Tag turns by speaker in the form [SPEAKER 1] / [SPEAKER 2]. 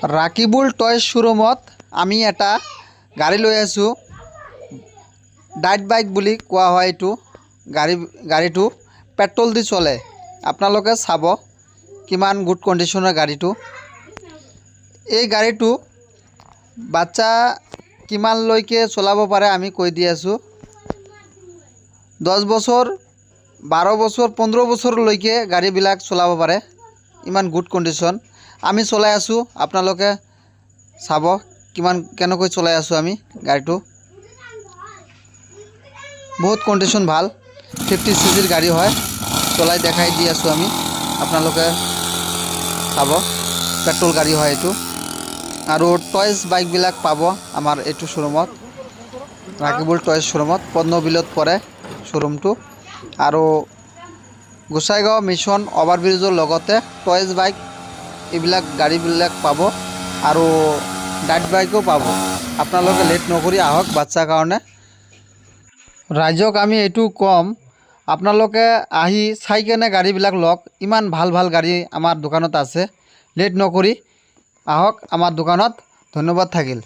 [SPEAKER 1] Rakibul toys শ্ব'ৰুমত আমি এটা গাড়ী লৈ আছোঁ। ডাইট বাইক বুলি কোৱা হয়। এইটো গাড়ীটো পেট্ৰল দি চলে। আপোনালোকে চাব কিমান গুড কণ্ডিশ্যনৰ গাড়ীটো। এই গাড়ীটো বাচ্চা কিমানলৈকে চলাব পাৰে আমি কৈ দি আছোঁ। 10 বছৰ 12 বছৰ 15 বছৰলৈকে গাড়ীবিলাক চলাব পাৰে। ইমান গুড কণ্ডিশ্যন আমি চলাই আছোঁ। আপোনালোকে চাব কেনেকৈ চলাই আছোঁ আমি গাড়ীটো। বহুত কণ্ডিশ্যন ভাল। 50 cc গাড়ী হয়। চলাই দেখাই দি আছোঁ আমি। আপোনালোকে চাব পেট্ৰল গাড়ী হয় এইটো। আৰু টয়ছ বাইকবিলাক পাব আমাৰ এইটো শ্ব'ৰুমত, ৰাকিবুল টয়ছ শ্ব'ৰুমত। পদ্মবিলত পৰে শ্ব'ৰুমটো। আৰু গোসাইগাঁও মিছন অভাৰব্ৰিজৰ লগতে টয়ছ বাইক এইবিলাক গাড়ীবিলাক পাব আৰু ডাইট বাইকো পাব। আপোনালোকে লেট নকৰি আহক বাচ্চাৰ কাৰণে। ৰাইজক আমি এইটো ক'ম, আপোনালোকে আহি চাই কেনে গাড়ীবিলাক লওক। ইমান ভাল ভাল গাড়ী আমাৰ দোকানত আছে। লেট নকৰি আহক আমাৰ দোকানত। ধন্যবাদ থাকিল।